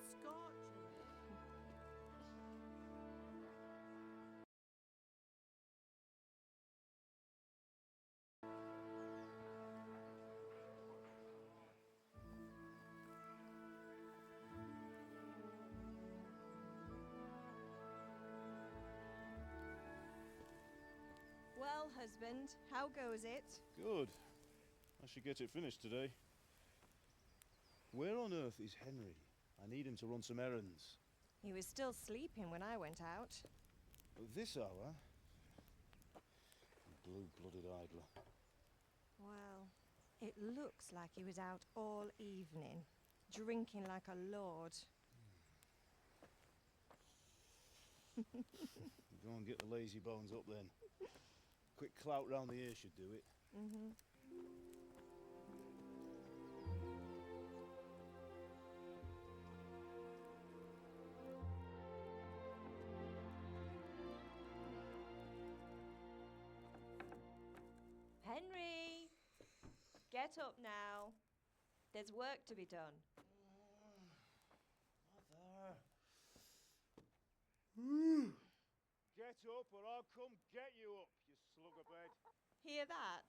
scotch in it. Well, husband, how goes it? Good. I should get it finished today. Where on earth is Henry? I need him to run some errands. He was still sleeping when I went out. At this hour? Blue-blooded idler. Well, it looks like he was out all evening, drinking like a lord. Go and get the lazy bones up then. Quick clout round the ear should do it. Mm-hmm. Henry! Get up now. There's work to be done. Mother. Get up or I'll come get you up, you slug-a-bed. Hear that?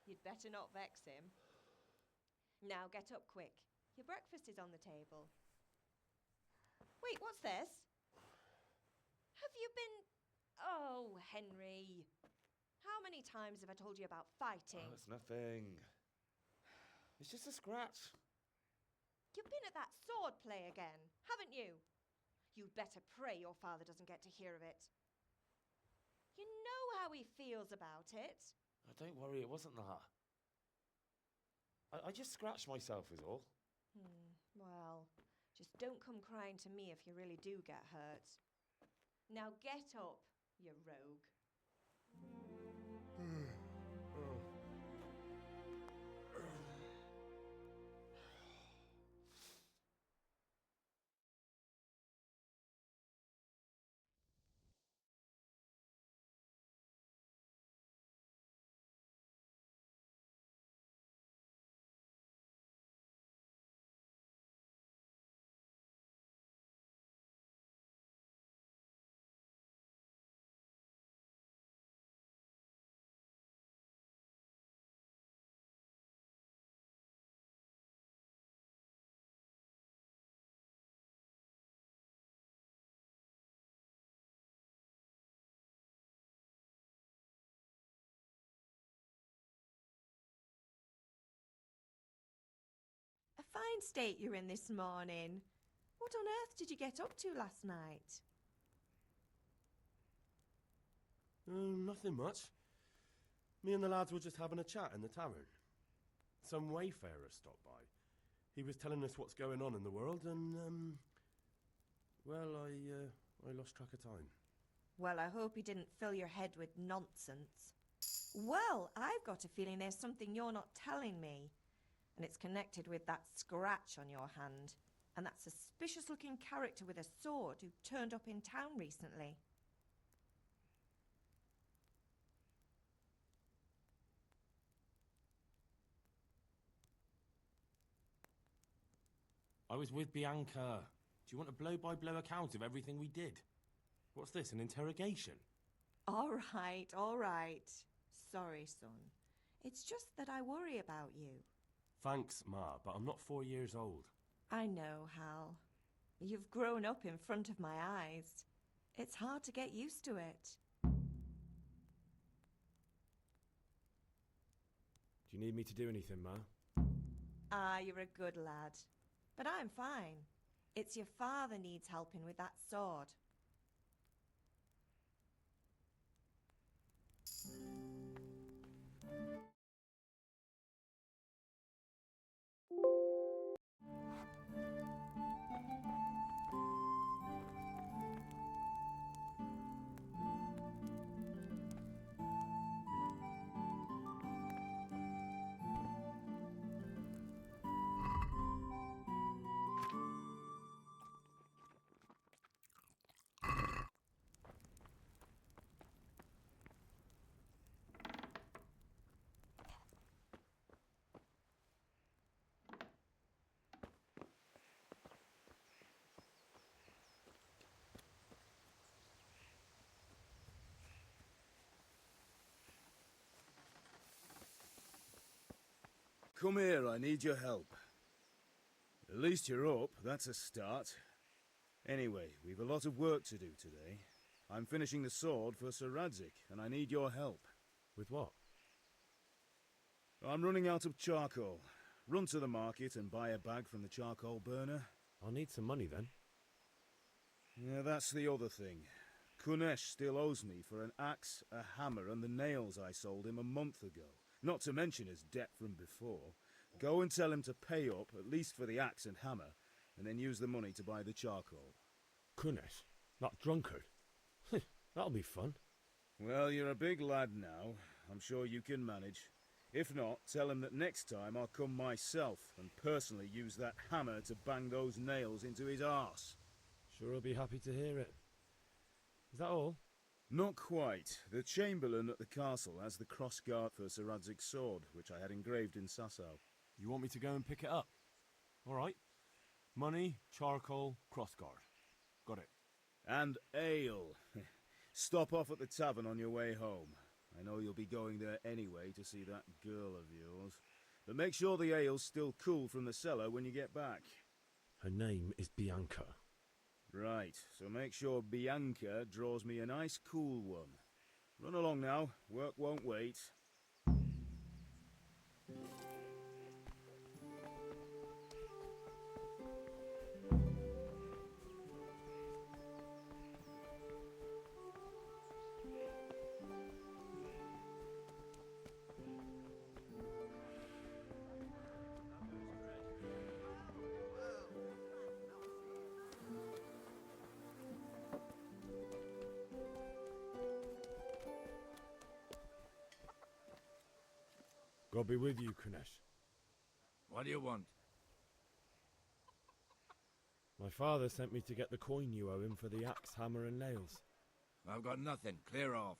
You'd better not vex him. Now get up quick. Your breakfast is on the table. Wait, what's this? Have you been... Oh, Henry. How many times have I told you about fighting? Oh, it's nothing. It's just a scratch. You've been at that sword play again, haven't you? You'd better pray your father doesn't get to hear of it. You know how he feels about it. Oh, don't worry, it wasn't that. I just scratched myself is all. Well, just don't come crying to me if you really do get hurt. Now get up, you rogue. A fine state you're in this morning. What on earth did you get up to last night? Nothing much. Me and the lads were just having a chat in the tavern. Some wayfarer stopped by. He was telling us what's going on in the world and, well, I lost track of time. Well, I hope he didn't fill your head with nonsense. Well, I've got a feeling there's something you're not telling me. And it's connected with that scratch on your hand. And that suspicious-looking character with a sword who turned up in town recently. I was with Bianca. Do you want a blow-by-blow account of everything we did? What's this, an interrogation? All right. Sorry, son. It's just that I worry about you. Thanks, Ma, but I'm not 4 years old. I know, Hal. You've grown up in front of my eyes. It's hard to get used to it. Do you need me to do anything, Ma? Ah, you're a good lad. But I'm fine. It's your father needs helping with that sword. Come here, I need your help. At least you're up, that's a start. Anyway, we've a lot of work to do today. I'm finishing the sword for Sir Radzik, and I need your help. With what? I'm running out of charcoal. Run to the market and buy a bag from the charcoal burner. I'll need some money then. Yeah, that's the other thing. Kunesh still owes me for an axe, a hammer, and the nails I sold him a month ago. Not to mention his debt from before. Go and tell him to pay up, at least for the axe and hammer, and then use the money to buy the charcoal. Kunesh? That drunkard? That'll be fun. Well, you're a big lad now. I'm sure you can manage. If not, tell him that next time I'll come myself and personally use that hammer to bang those nails into his arse. Sure he'll be happy to hear it. Is that all? Not quite. The Chamberlain at the castle has the crossguard for Sir Radzig's sword, which I had engraved in Sasau. You want me to go and pick it up? All right. Money, charcoal, crossguard. Got it. And ale. Stop off at the tavern on your way home. I know you'll be going there anyway to see that girl of yours. But make sure the ale's still cool from the cellar when you get back. Her name is Bianca. Right, so make sure Bianca draws me a nice cool one. Run along now, work won't wait. God be with you, Kunesh. What do you want? My father sent me to get the coin you owe him for the axe, hammer and nails. I've got nothing. Clear off.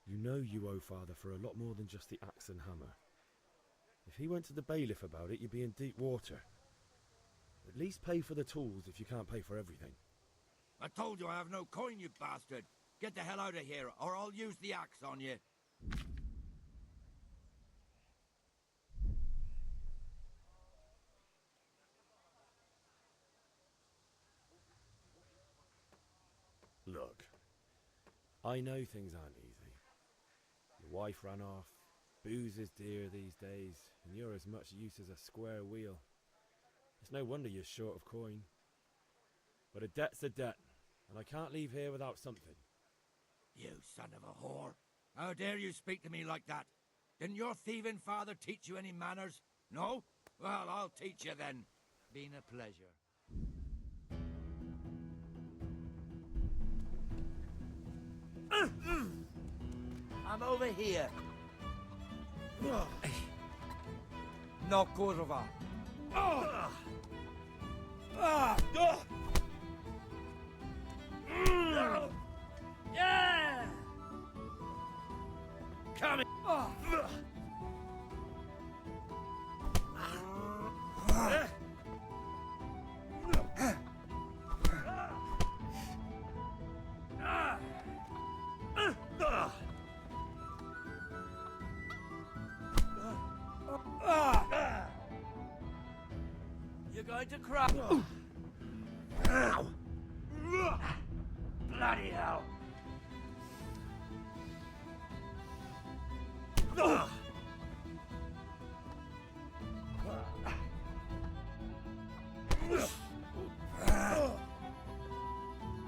You know you owe father for a lot more than just the axe and hammer. If he went to the bailiff about it, you'd be in deep water. At least pay for the tools if you can't pay for everything. I told you I have no coin, you bastard. Get the hell out of here, or I'll use the axe on you. Look, I know things aren't easy. Your wife ran off, booze is dear these days, and you're as much use as a square wheel. It's no wonder you're short of coin. But a debt's a debt, and I can't leave here without something. You son of a whore. How dare you speak to me like that? Didn't your thieving father teach you any manners? No? Well, I'll teach you then. Been a pleasure. I'm over here. No kurwa. Yeah! Coming! You're going to cry. Bloody hell!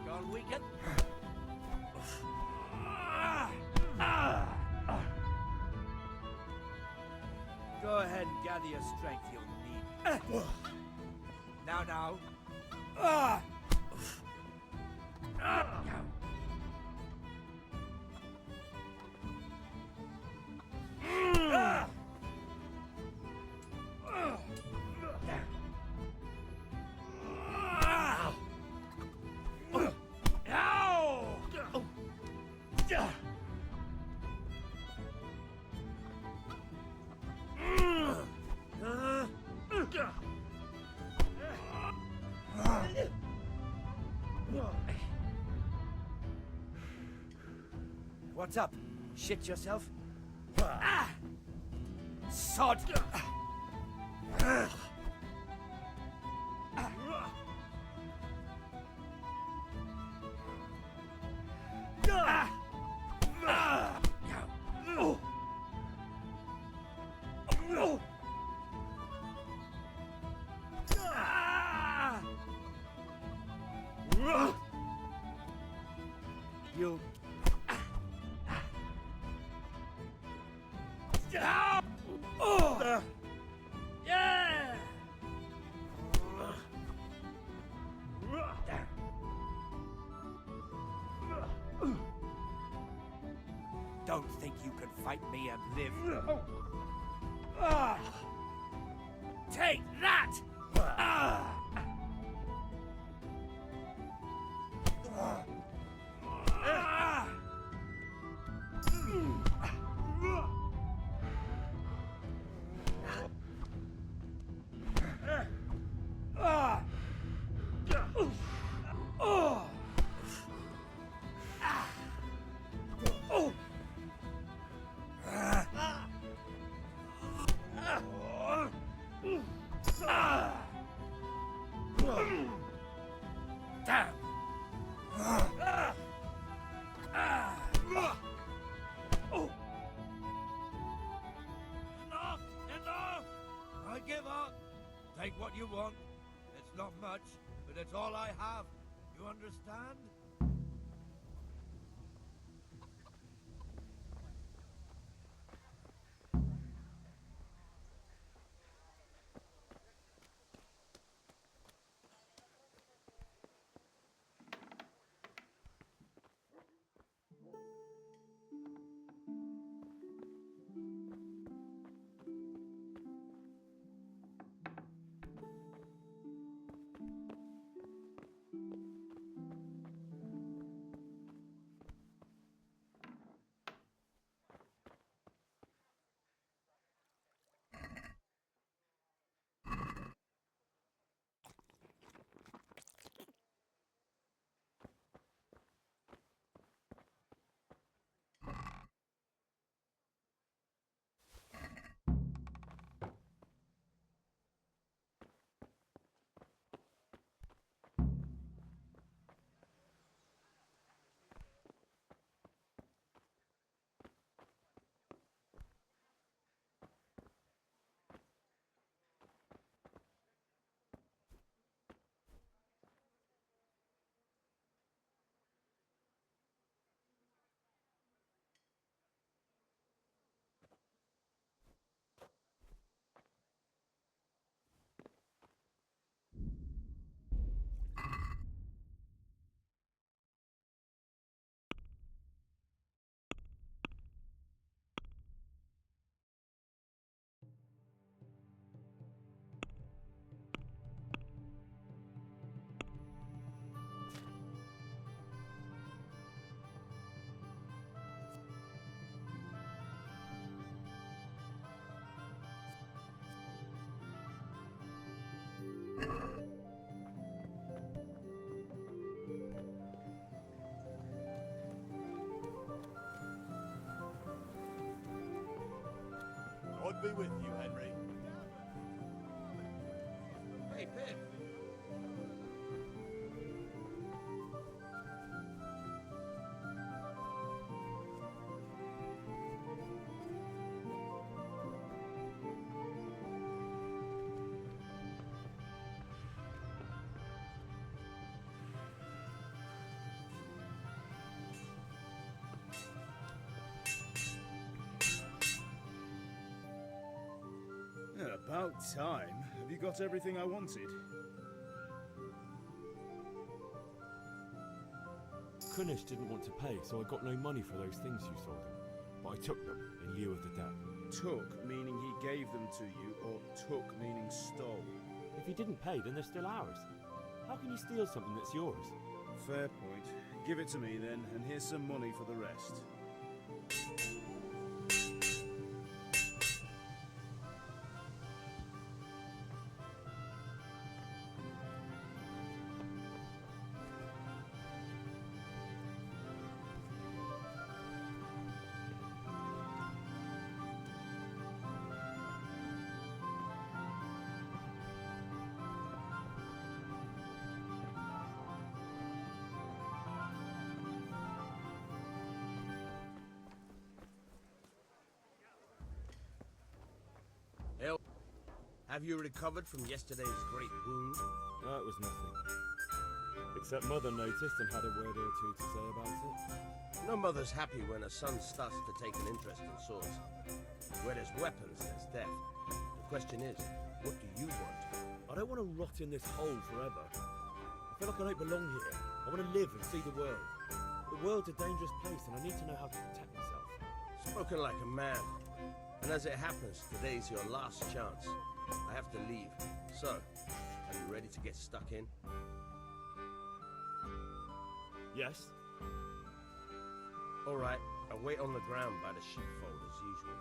Gone weakened? Go ahead and gather your strength, you'll need. Now. What's up? Shit yourself? Ah! Sod! You. Yeah! Don't think you can fight me and live. Take that! Damn! Enough! I give up. Take what you want. It's not much, but it's all I have. You understand? God be with you, Henry. Hey, Pip. About time. Have you got everything I wanted? Kunish didn't want to pay, so I got no money for those things you sold him. But I took them in lieu of the debt. Took, meaning he gave them to you, or took, meaning stole? If he didn't pay, then they're still ours. How can you steal something that's yours? Fair point. Give it to me then, and here's some money for the rest. Have you recovered from yesterday's great wound? That was nothing. Except Mother noticed and had a word or two to say about it. No mother's happy when her son starts to take an interest in swords. Where there's weapons, there's death. The question is, what do you want? I don't want to rot in this hole forever. I feel like I don't belong here. I want to live and see the world. The world's a dangerous place and I need to know how to protect myself. Spoken like a man. And as it happens, today's your last chance. I have to leave. So, are you ready to get stuck in? Yes? All right, I'll wait on the ground by the sheepfold as usual.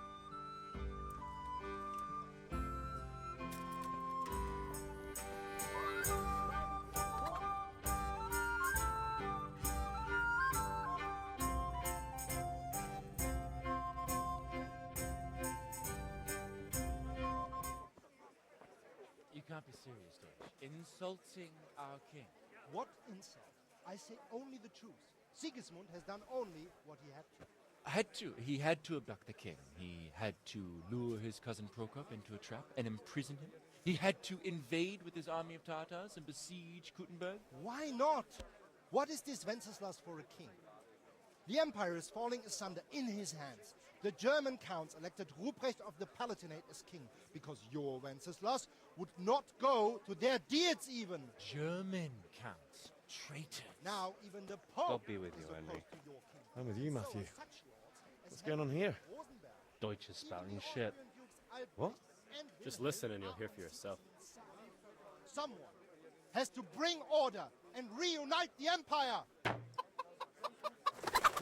You can't be serious, Deutsch. Insulting our king. What insult? I say only the truth. Sigismund has done only what he had to. He had to abduct the king. He had to lure his cousin Prokop into a trap and imprison him. He had to invade with his army of Tartars and besiege Kuttenberg. Why not? What is this Wenceslas for a king? The empire is falling asunder in his hands. The German counts elected Ruprecht of the Palatinate as king because your Wenceslas would not go to their deeds even. German counts. Traitor. Now even the Pope God be with is you, opposed Henry. to your king. I'm with you, Matthew. So such lords as What's going on here? Rosenberg, Deutsch is spouting shit. What? Just listen and you'll hear for yourself. Someone has to bring order and reunite the empire. What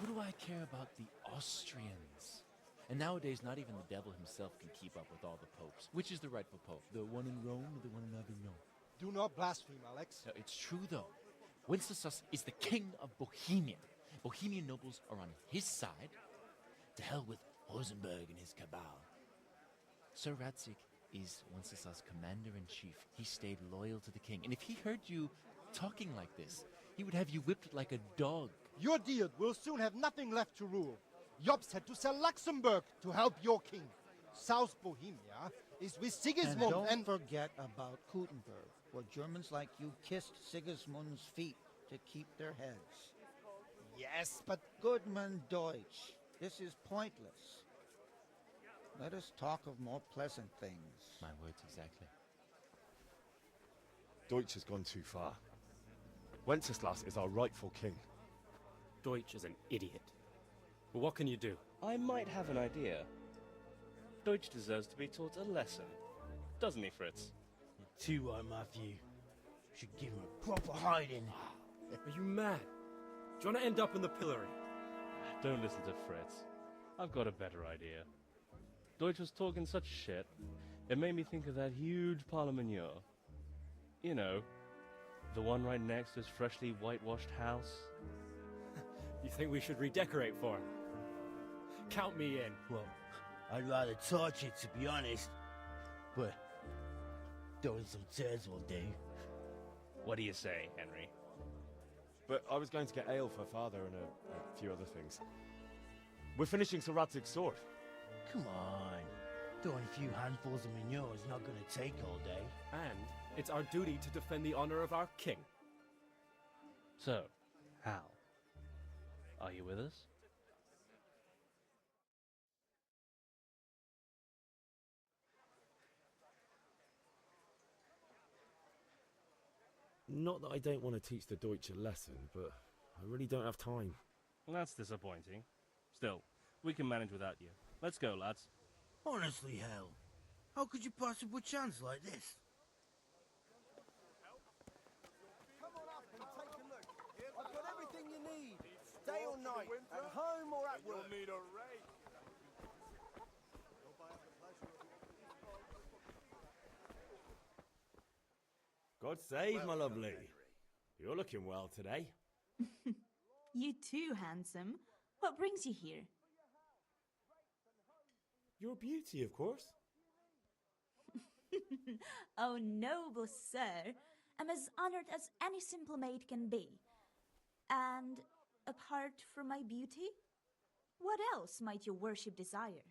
do I care about the Austrians? And nowadays, not even the devil himself can keep up with all the popes. Which is the rightful pope? The one in Rome or the one in Avignon? Do not blaspheme, Alex. No, it's true, though. Wenceslas is the king of Bohemia. Bohemian nobles are on his side. To hell with Rosenberg and his cabal. Sir Radzik is Wenceslas' commander-in-chief. He stayed loyal to the king. And if he heard you talking like this, he would have you whipped like a dog. Your deal will soon have nothing left to rule. Jobst had to sell Luxembourg to help your king. South Bohemia is with Sigismund And don't forget about Kuttenberg, where Germans like you kissed Sigismund's feet to keep their heads. Yes, but Goodman Deutsch, this is pointless. Let us talk of more pleasant things. My words exactly. Deutsch has gone too far. Wenceslas is our rightful king. Deutsch is an idiot. But what can you do? I might have an idea. Deutsch deserves to be taught a lesson. Doesn't he, Fritz? You're too right, Matthew. Should give him a proper hiding. Are you mad? Do you want to end up in the pillory? Don't listen to Fritz. I've got a better idea. Deutsch was talking such shit, it made me think of that huge parliament. You know, the one right next to his freshly whitewashed house. You think we should redecorate for him? Count me in. Well, I'd rather torch it, to be honest. But throwing some tears will do. What do you say, Henry? But I was going to get ale for father and a few other things. We're finishing Sir Radzig's sword. Come on. Throwing a few handfuls of manure is not going to take all day. And it's our duty to defend the honor of our king. So, Hal, are you with us? Not that I don't want to teach the Deutsch a lesson, but I really don't have time. Well, that's disappointing. Still, we can manage without you. Let's go, lads. Honestly, Hal, how could you pass up a chance like this? Come on up and take a look. I've got everything you need. Day or night, at home or at work. You'll need a rake. God save my lovely. You're looking well today. You too, handsome. What brings you here? Your beauty, of course. Oh, noble sir. I'm as honored as any simple maid can be. And apart from my beauty, what else might your worship desire?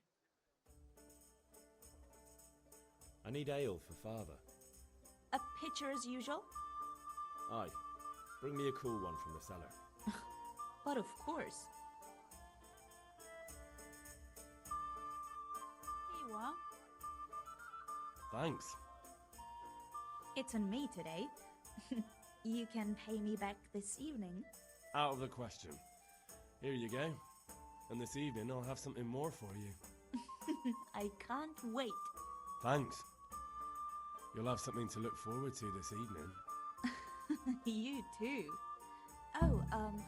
I need ale for father. A pitcher as usual? Aye. Bring me a cool one from the cellar. But of course. Here you are. Thanks. It's on me today. You can pay me back this evening. Out of the question. Here you go. And this evening I'll have something more for you. I can't wait. Thanks. You'll have something to look forward to this evening. You too. Oh,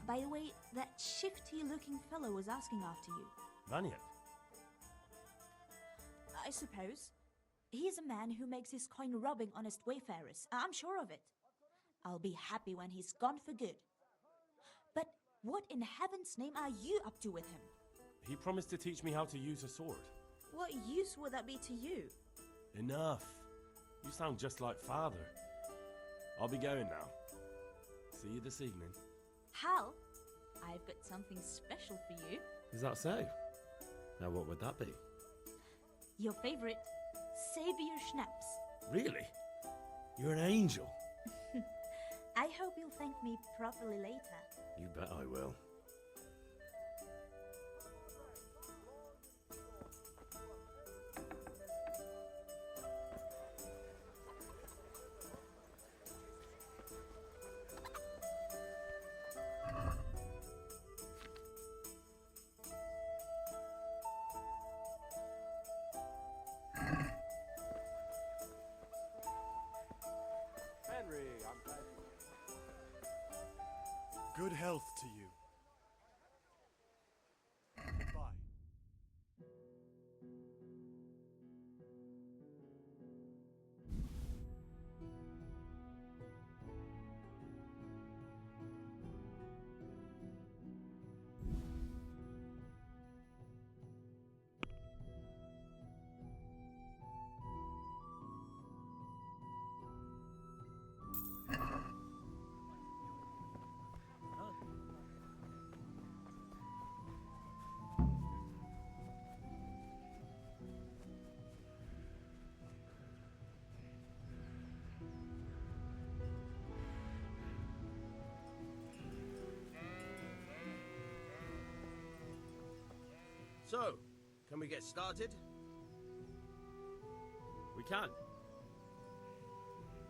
by the way, that shifty-looking fellow was asking after you. Vaniak? I suppose. He's a man who makes his coin robbing honest wayfarers. I'm sure of it. I'll be happy when he's gone for good. But what in heaven's name are you up to with him? He promised to teach me how to use a sword. What use would that be to you? Enough. You sound just like father. I'll be going now. See you this evening. Hal, I've got something special for you. Is that so? Now what would that be? Your favorite Savior Schnapps. Really? You're an angel. I hope you'll thank me properly later. You bet I will. Henry, I'm glad you... Good health to you. Goodbye. So, can we get started? We can.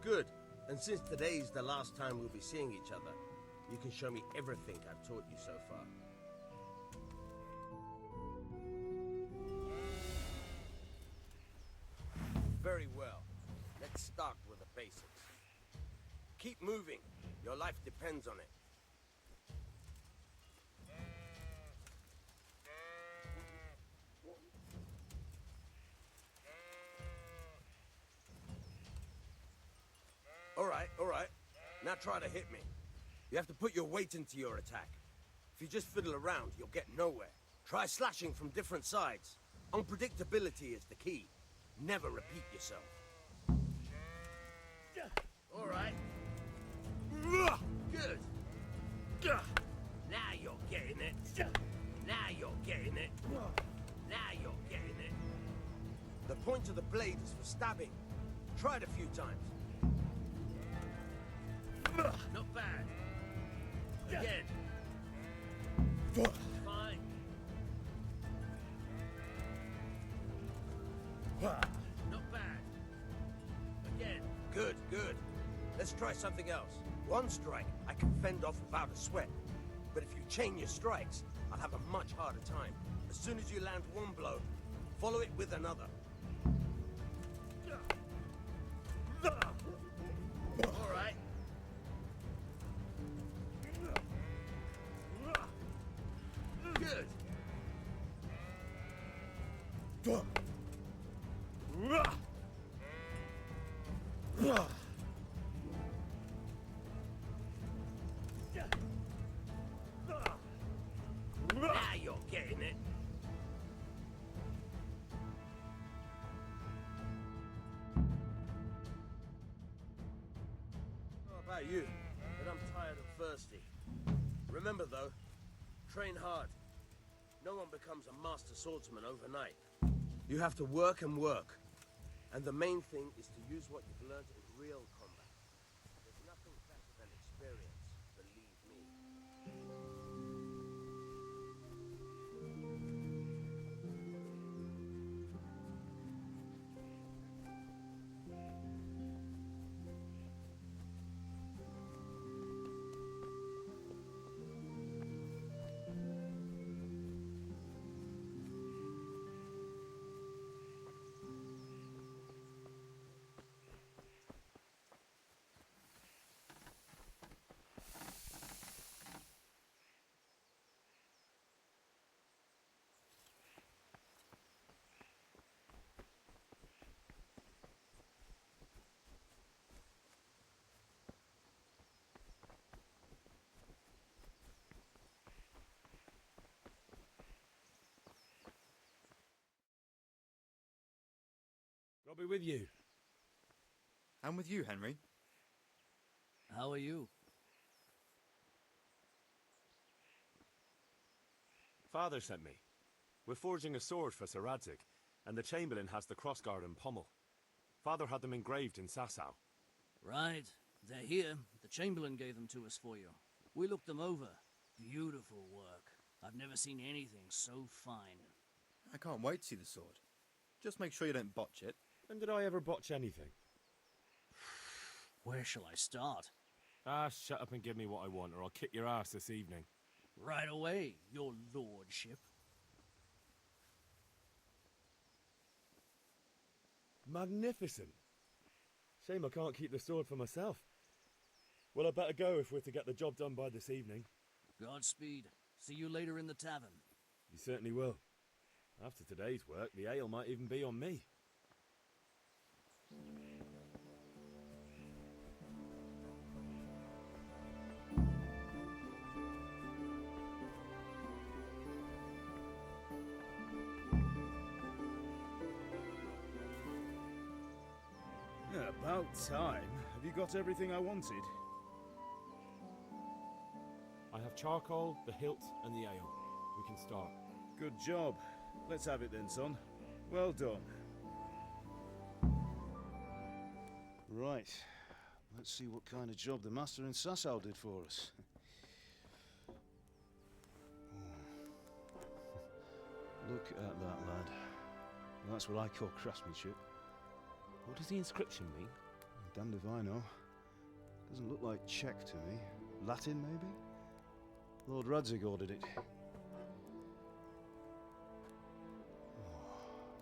Good. And since today's the last time we'll be seeing each other, you can show me everything I've taught you so far. Very well. Let's start with the basics. Keep moving. Your life depends on it. All right. Now try to hit me. You have to put your weight into your attack. If you just fiddle around, you'll get nowhere. Try slashing from different sides. Unpredictability is the key. Never repeat yourself. All right. Good. Now you're getting it. Now you're getting it. Now you're getting it. The point of the blade is for stabbing. Try it a few times. Not bad. Again. Fine. Not bad. Again. Good. Let's try something else. One strike I can fend off without a sweat. But if you chain your strikes, I'll have a much harder time. As soon as you land one blow, follow it with another. All right. Good. Now you're getting it. I don't know about you, but I'm tired and thirsty. Remember though, train hard. No one becomes a master swordsman overnight. You have to work and work. And the main thing is to use what you've learned in real combat. There's nothing better than experience, believe me. I'll be with you. I'm with you, Henry. How are you? Father sent me. We're forging a sword for Sir Radzig, and the Chamberlain has the crossguard and pommel. Father had them engraved in Sasau. Right. They're here. The Chamberlain gave them to us for you. We looked them over. Beautiful work. I've never seen anything so fine. I can't wait to see the sword. Just make sure you don't botch it. When did I ever botch anything? Where shall I start? Ah, shut up and give me what I want, or I'll kick your ass this evening. Right away, your lordship. Magnificent. Shame I can't keep the sword for myself. Well, I better go if we're to get the job done by this evening. Godspeed. See you later in the tavern. You certainly will. After today's work, the ale might even be on me. Yeah, about time. Have you got everything I wanted? I have charcoal, the hilt, and the ale. We can start. Good job. Let's have it then, son. Well done. Right. Let's see what kind of job the master in Sasau did for us. Look at that, lad. That's what I call craftsmanship. What does the inscription mean? Damned if I know. Doesn't look like Czech to me. Latin, maybe? Lord Radzig ordered it.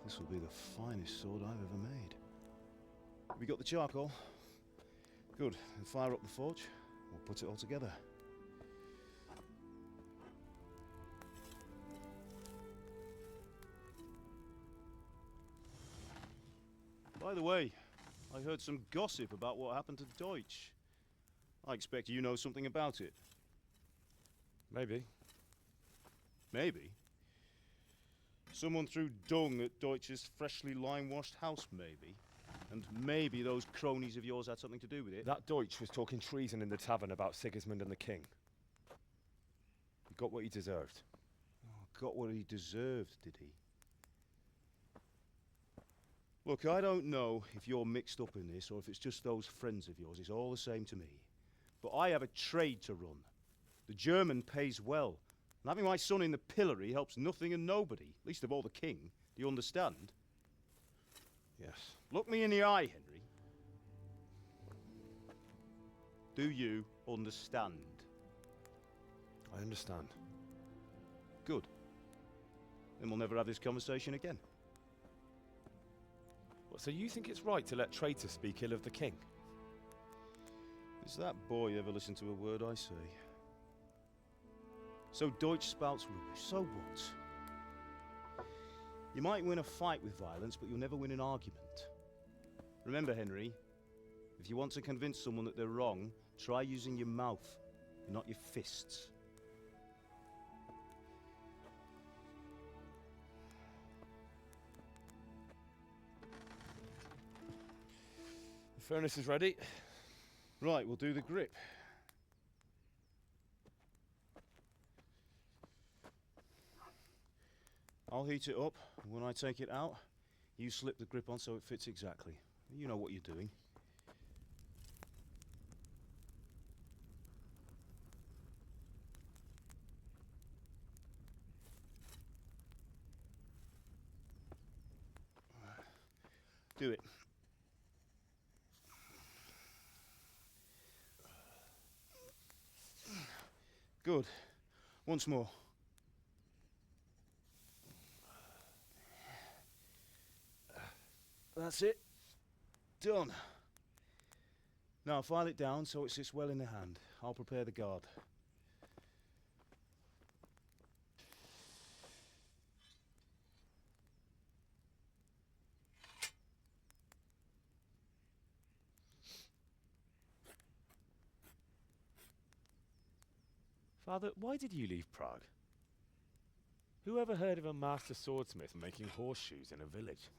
This will be the finest sword I've ever made. Have you got the charcoal? Good. Then fire up the forge. We'll put it all together. By the way, I heard some gossip about what happened to Deutsch. I expect you know something about it. Maybe. Maybe? Someone threw dung at Deutsch's freshly lime-washed house, maybe? And maybe those cronies of yours had something to do with it? That Deutsch was talking treason in the tavern about Sigismund and the king. He got what he deserved. Oh, got what he deserved, did he? Look, I don't know if you're mixed up in this or if it's just those friends of yours. It's all the same to me. But I have a trade to run. The German pays well. And having my son in the pillory helps nothing and nobody, least of all the king. Do you understand? Yes. Look me in the eye, Henry. Do you understand? I understand. Good. Then we'll never have this conversation again. What, so you think it's right to let traitors speak ill of the king? Does that boy ever listen to a word I say? So Deutsch spouts rubbish, so what? You might win a fight with violence, but you'll never win an argument. Remember, Henry, if you want to convince someone that they're wrong, try using your mouth, not your fists. The furnace is ready. Right, we'll do the grip. I'll heat it up, and when I take it out, You slip the grip on so it fits exactly. You know what you're doing. Do it. Good. Once more. That's it. Done. Now file it down so it sits well in the hand. I'll prepare the guard. Father, why did you leave Prague? Who ever heard of a master swordsmith making horseshoes in a village?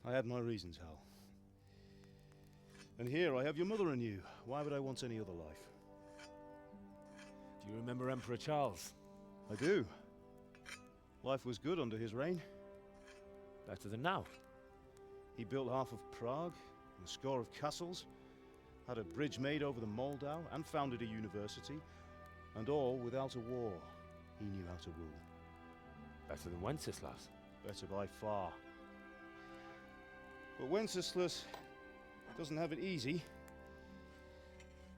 I had my reasons, Hal. And here I have your mother and you. Why would I want any other life? Do you remember Emperor Charles? I do. Life was good under his reign. Better than now. He built half of Prague, and a score of castles, had a bridge made over the Moldau, and founded a university, and all without a war. He knew how to rule. Better than Wenceslas. Better by far. But Wenceslas doesn't have it easy.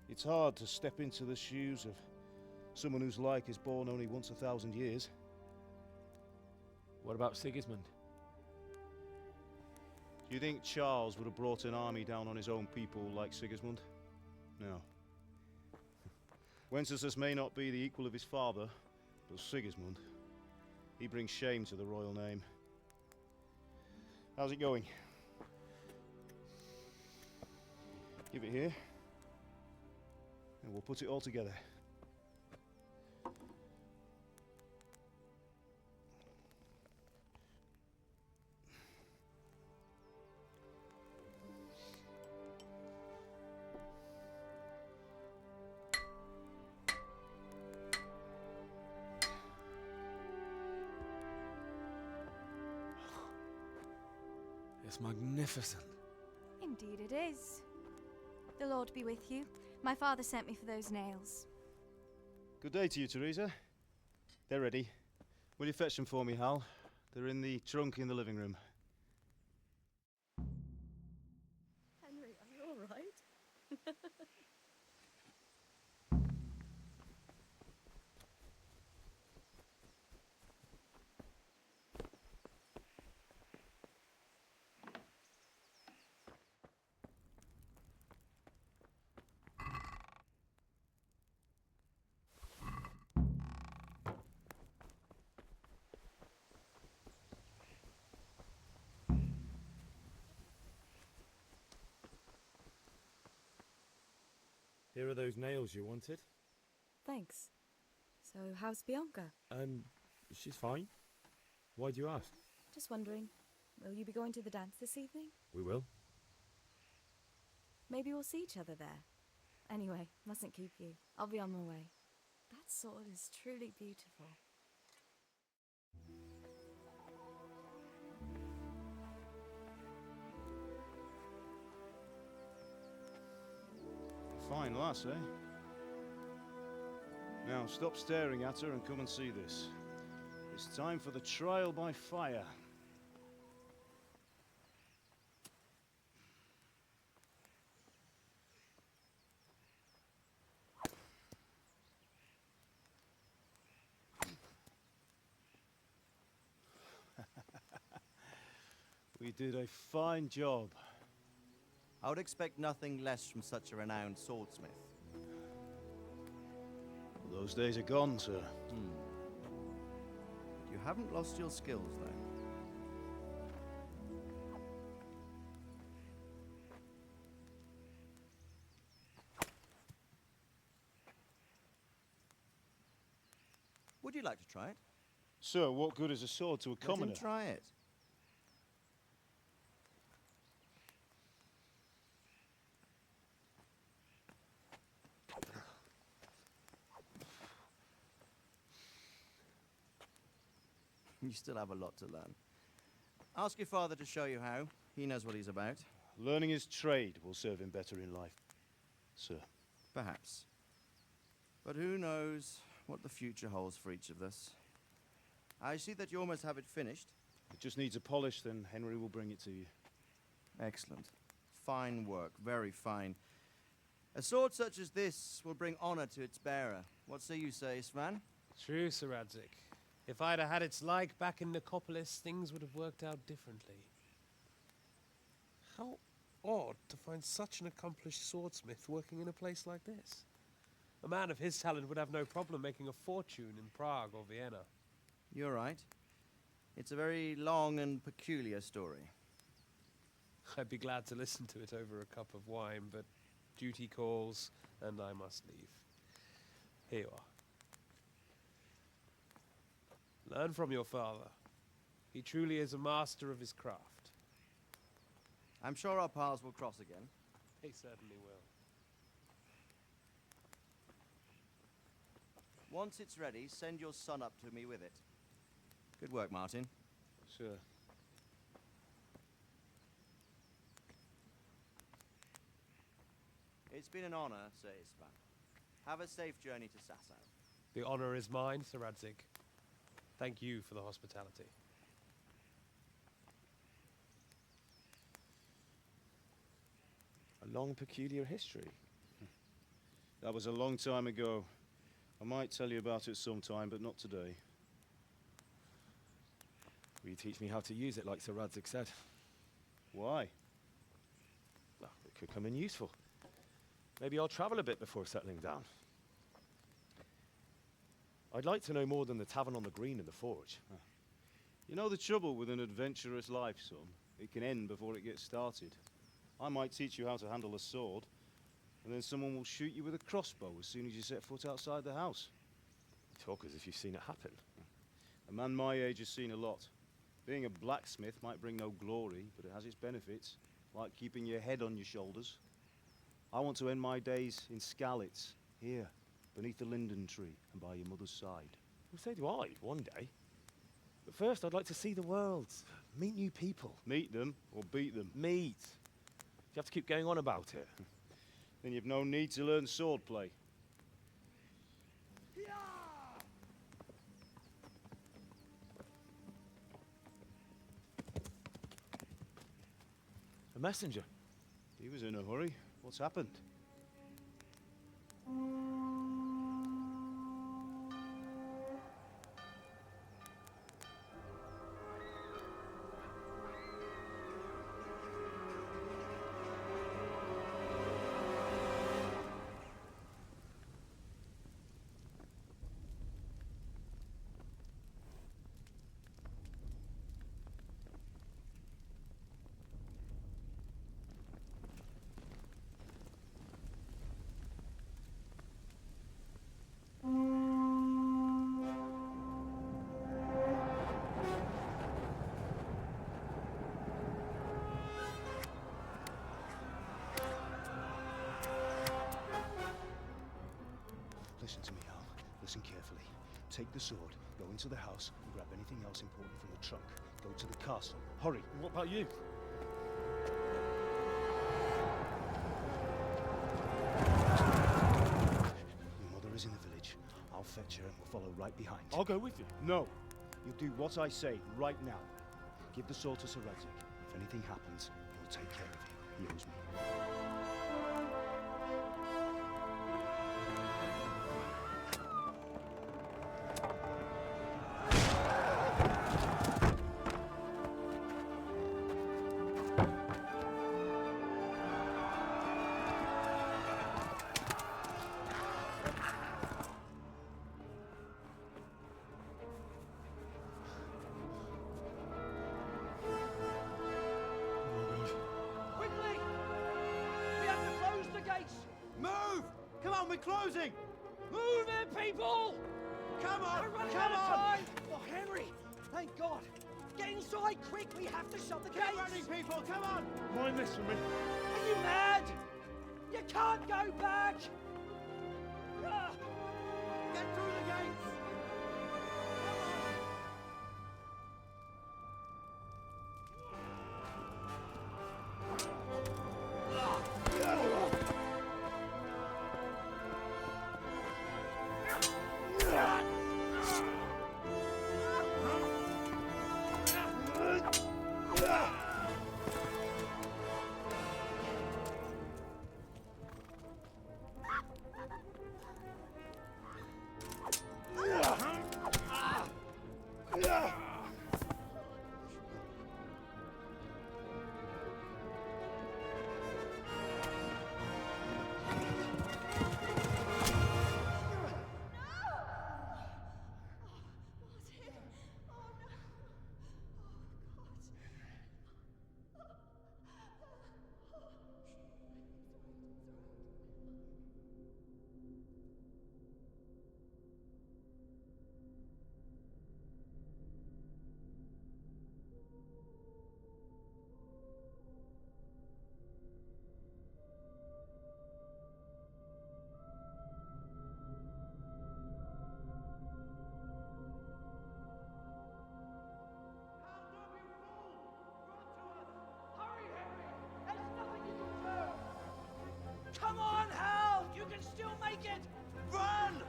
It's hard to step into the shoes of someone whose like is born only once 1,000 years. What about Sigismund? Do you think Charles would have brought an army down on his own people like Sigismund? No. Wenceslas may not be the equal of his father, but Sigismund, he brings shame to the royal name. How's it going? Give it here, and we'll put it all together. It's magnificent. Indeed it is. The Lord be with you. My father sent me for those nails. Good day to you, Teresa. They're ready. Will you fetch them for me, Hal? They're in the trunk in the living room. Henry, are you all right? Here are those nails you wanted. Thanks. So, how's Bianca? She's fine. Why do you ask? Just wondering, will you be going to the dance this evening? We will. Maybe we'll see each other there. Anyway, mustn't keep you. I'll be on my way. That sword is truly beautiful. Fine lass, eh? Now stop staring at her and come and see this. It's time for the trial by fire. We did a fine job. I would expect nothing less from such a renowned swordsmith. Those days are gone, sir. You haven't lost your skills, though. Would you like to try it? Sir, what good is a sword to a commoner? Let him try it. You still have a lot to learn. Ask your father to show you how. He knows what he's about. Learning his trade will serve him better in life, sir. Perhaps. But who knows what the future holds for each of us. I see that you almost have it finished. It just needs a polish, then Henry will bring it to you. Excellent. Fine work, very fine. A sword such as this will bring honor to its bearer. What say you, Svan? True, Sir Radzik. If I'd have had its like back in Nicopolis, things would have worked out differently. How odd to find such an accomplished swordsmith working in a place like this. A man of his talent would have no problem making a fortune in Prague or Vienna. You're right. It's a very long and peculiar story. I'd be glad to listen to it over a cup of wine, but duty calls, and I must leave. Here you are. Learn from your father. He truly is a master of his craft. I'm sure our paths will cross again. They certainly will. Once it's ready, send your son up to me with it. Good work, Martin. Sure. It's been an honor, Sir Isvan. Have a safe journey to Sasau. The honor is mine, Sir Radzik. Thank you for the hospitality. A long, peculiar history. That was a long time ago. I might tell you about it sometime, but not today. Will you teach me how to use it, like Sir Radzik said? Why? Well, it could come in useful. Maybe I'll travel a bit before settling down. I'd like to know more than the tavern on the green and the forge. You know the trouble with an adventurous life, son? It can end before it gets started. I might teach you how to handle a sword, and then someone will shoot you with a crossbow as soon as you set foot outside the house. You talk as if you've seen it happen. A man my age has seen a lot. Being a blacksmith might bring no glory, but it has its benefits, like keeping your head on your shoulders. I want to end my days in Skalitz, here, beneath the linden tree and by your mother's side. Well, so do I, one day. But first, I'd like to see the world, meet new people. Meet them or beat them? Meet. You have to keep going on about it. Then you've no need to learn swordplay. A messenger. He was in a hurry. What's happened? Listen to me, Hal. Listen carefully. Take the sword, go into the house, and grab anything else important from the trunk. Go to the castle. Hurry. What about you? Your mother is in the village. I'll fetch her and we'll follow right behind. I'll go with you. No. You'll do what I say right now. Give the sword to Sir Radzik. If anything happens, he'll take care of you. He owes me. We're closing! Move it, people! Come on! We're running Come out of on! time! Oh, Henry! Thank God! Get inside, quick! We have to shut the Get gates! running, people! Come on! Mind this for me. Are you mad? You can't go back! Ah. Get through the gates! Come on, Hal! You can still make it! Run!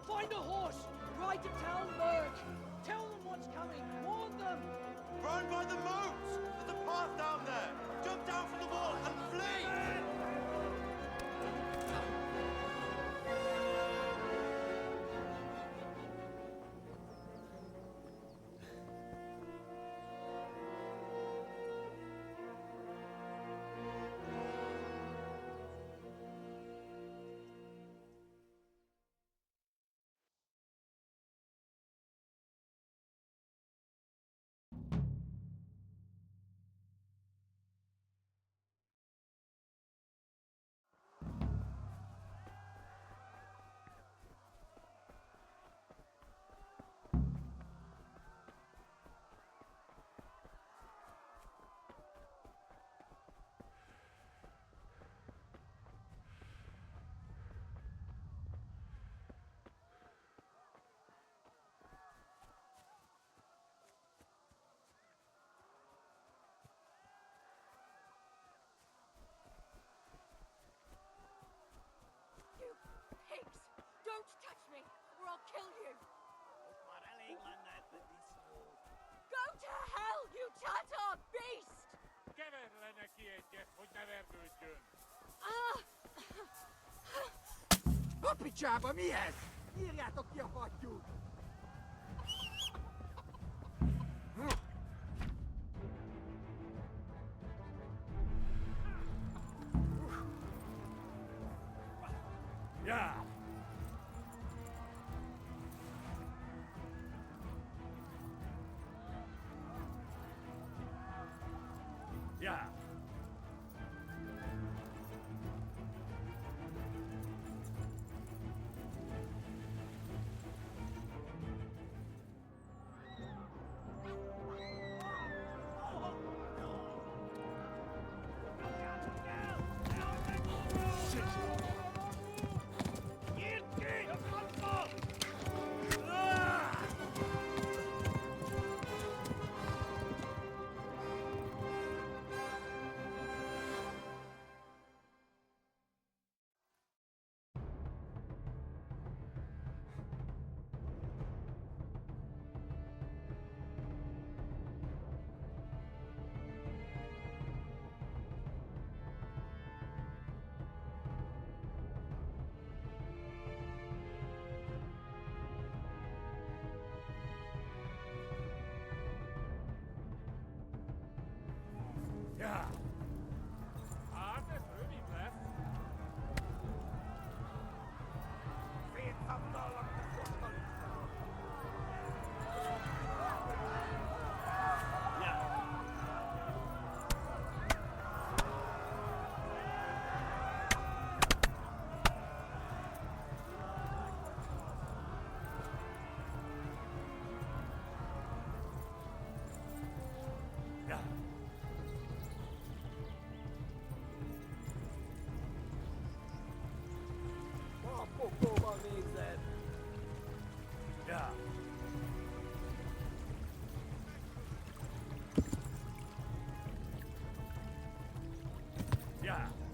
Find a horse! Ride to Talmberg! Tell them what's coming! Warn them! Run by the moats! There's a path down there! Jump down from the wall and flee! Pigs! Don't touch me, or I'll kill you! Go to hell, you Tatar beast! Picsába, mi ez? Írjátok ki a fattyút! Yeah! Yeah! Ja. Ja. Ja.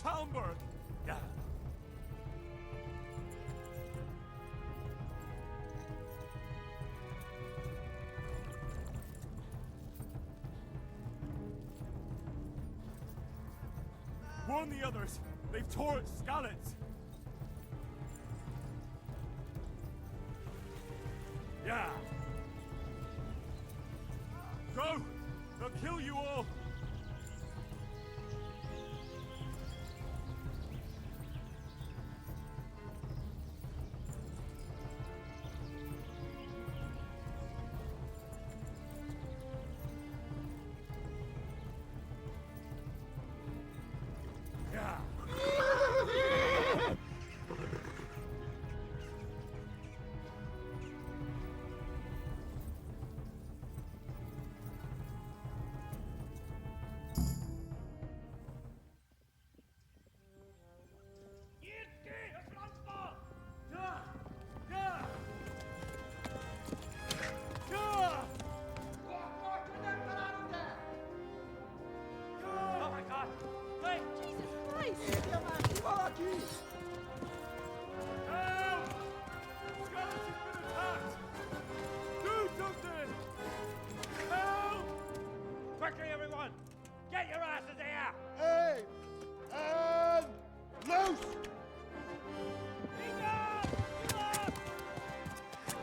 Talmberg! Yeah. Warn the others! They've tore Skalitz! Yeah! Go! They'll kill you all! Quickly, everyone! Get your asses here! Hey! And loose!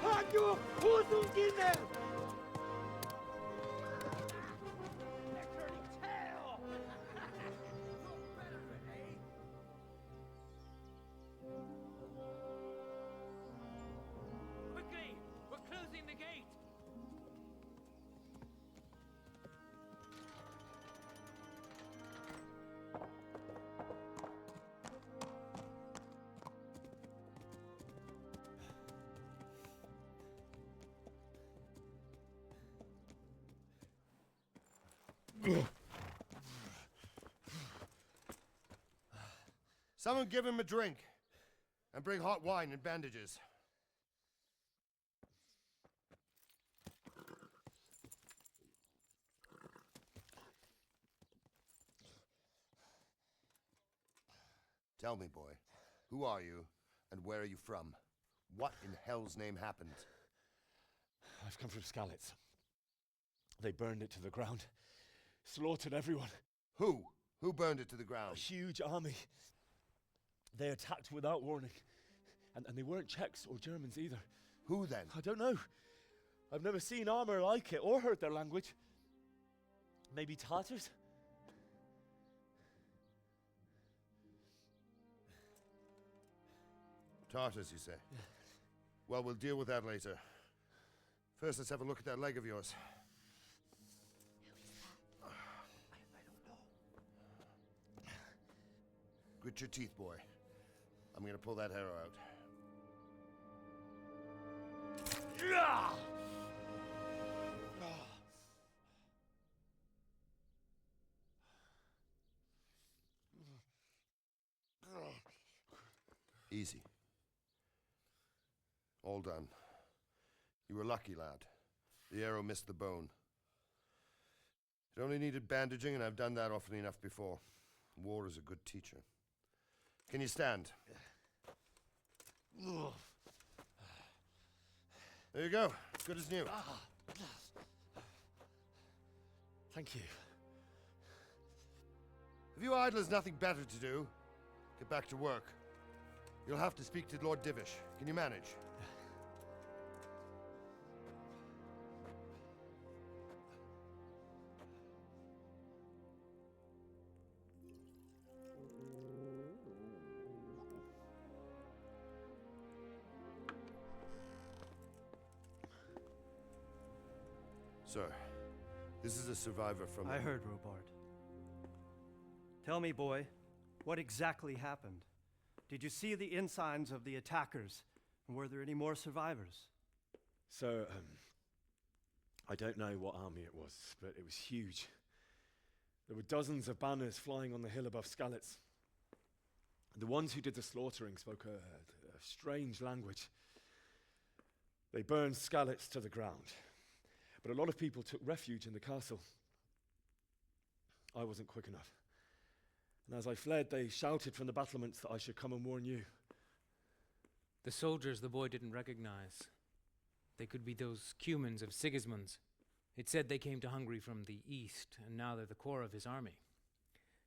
Halt your Hosen inne! Quickly! We're closing the gate! Someone give him a drink. And bring hot wine and bandages. Tell me, boy, who are you and where are you from? What in hell's name happened? I've come from Skalitz. They burned it to the ground. Slaughtered everyone. Who? Who burned it to the ground? A huge army. They attacked without warning. And they weren't Czechs or Germans either. Who then? I don't know. I've never seen armor like it or heard their language. Maybe Tatars? Tartars, you say? Yeah. Well, we'll deal with that later. First, let's have a look at that leg of yours. Grit your teeth, boy. I'm gonna pull that arrow out. Yeah! Easy. All done. You were lucky, lad. The arrow missed the bone. It only needed bandaging, and I've done that often enough before. War is a good teacher. Can you stand? There you go. Good as new. Thank you. If you idlers nothing better to do, get back to work. You'll have to speak to Lord Divish. Can you manage? Sir, this is a survivor from... I heard, Robard. Tell me, boy, what exactly happened? Did you see the ensigns of the attackers? And were there any more survivors? So, I don't know what army it was, but it was huge. There were dozens of banners flying on the hill above Skalitz. The ones who did the slaughtering spoke a strange language. They burned Skalitz to the ground. But a lot of people took refuge in the castle. I wasn't quick enough. And as I fled, they shouted from the battlements that I should come and warn you. The soldiers the boy didn't recognize. They could be those Cumans of Sigismund's. It said they came to Hungary from the east, and now they're the core of his army.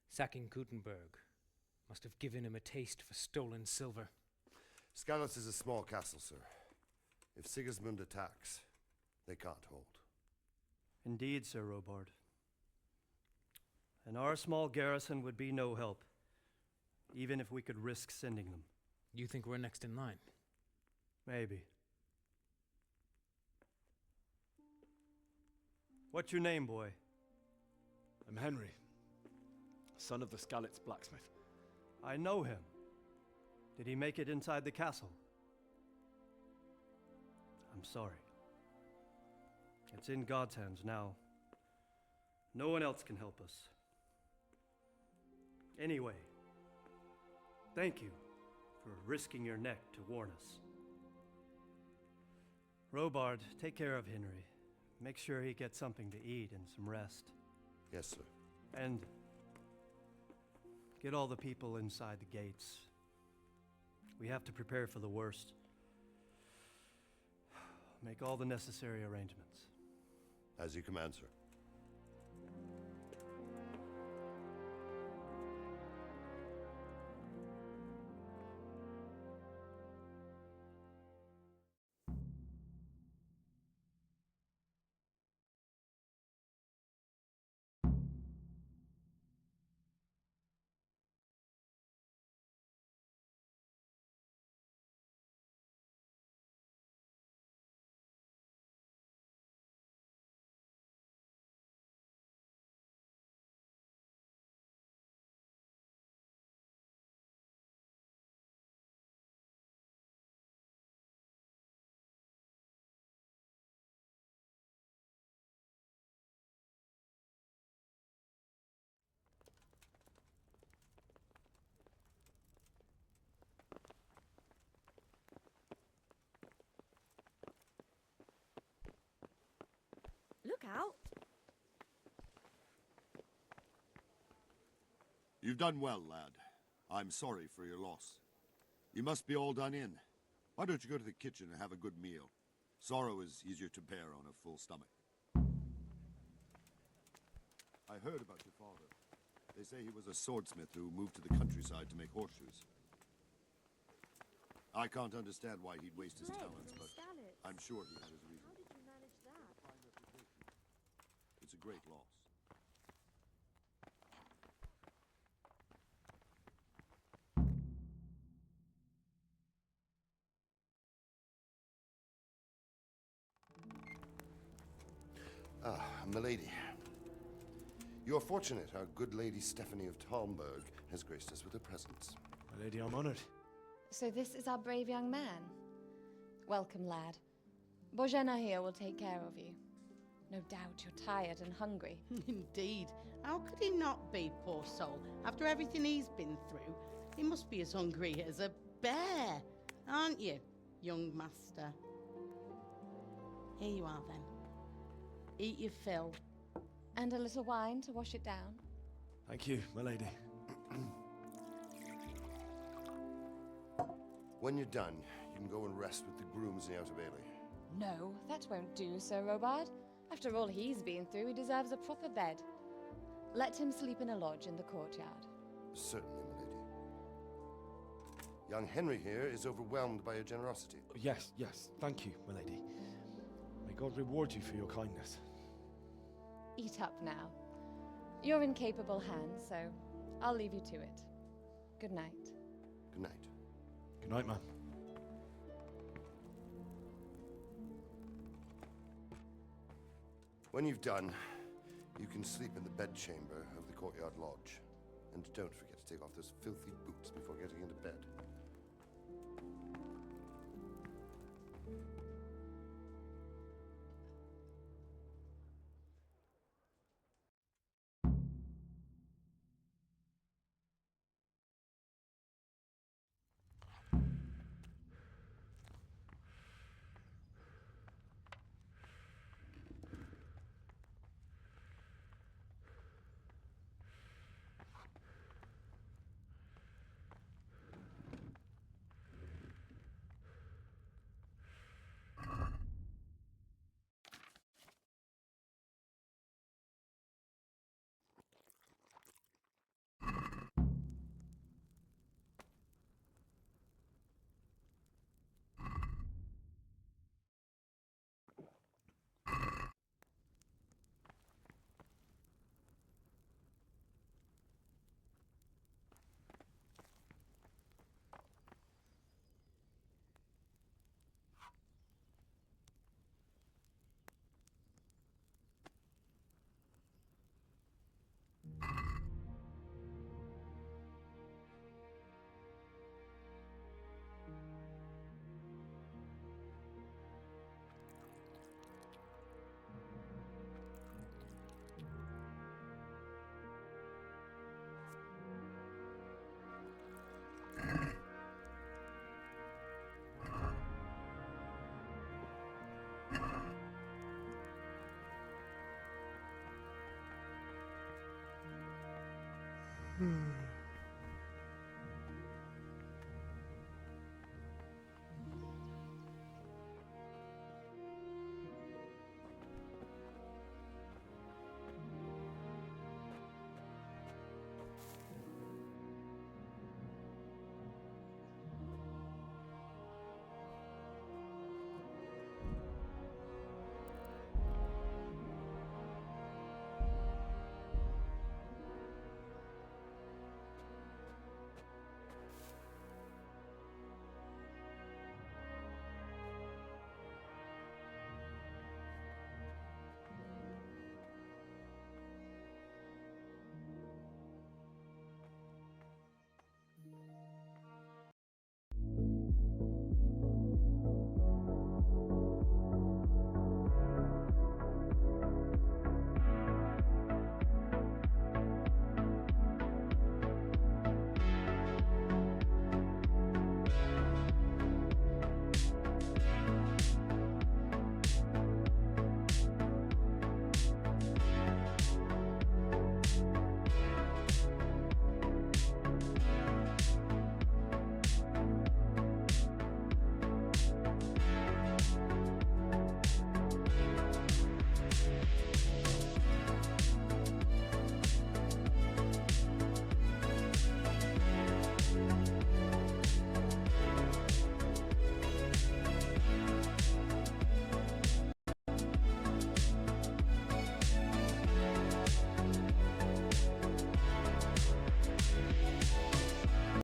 Sacking Gutenberg must have given him a taste for stolen silver. Skalitz is a small castle, sir. If Sigismund attacks, they can't hold. Indeed, Sir Robard. And our small garrison would be no help, even if we could risk sending them. You think we're next in line? Maybe. What's your name, boy? I'm Henry, son of the Skalitz blacksmith. I know him. Did he make it inside the castle? I'm sorry. It's in God's hands now. No one else can help us. Anyway, thank you for risking your neck to warn us. Robard, take care of Henry. Make sure he gets something to eat and some rest. Yes, sir. And get all the people inside the gates. We have to prepare for the worst. Make all the necessary arrangements. As you command, sir. Look out! You've done well, lad. I'm sorry for your loss. You must be all done in. Why don't you go to the kitchen and have a good meal? Sorrow is easier to bear on a full stomach. I heard about your father. They say he was a swordsmith who moved to the countryside to make horseshoes. I can't understand why he'd waste his talents, but I'm sure he had his reasons. How did you manage that? It's a great loss. Ah, milady. You're fortunate our good lady Stephanie of Talmberg has graced us with her presence. My lady, I'm honored. So this is our brave young man. Welcome, lad. Bozhena here will take care of you. No doubt you're tired and hungry. Indeed. How could he not be, poor soul? After everything he's been through, he must be as hungry as a bear, aren't you, young master? Here you are, then. Eat your fill. And a little wine to wash it down. Thank you, my lady. When you're done, you can go and rest with the grooms in the Outer Bailey. No, that won't do, Sir Robard. After all he's been through, he deserves a proper bed. Let him sleep in a lodge in the courtyard. Certainly, my lady. Young Henry here is overwhelmed by your generosity. Yes, yes, thank you, my lady. May God reward you for your kindness. Eat up now. You're in capable hands, so I'll leave you to it. Good night. Good night. Good night, man. When you've done, you can sleep in the bedchamber of the courtyard lodge. And don't forget to take off those filthy boots before getting into bed.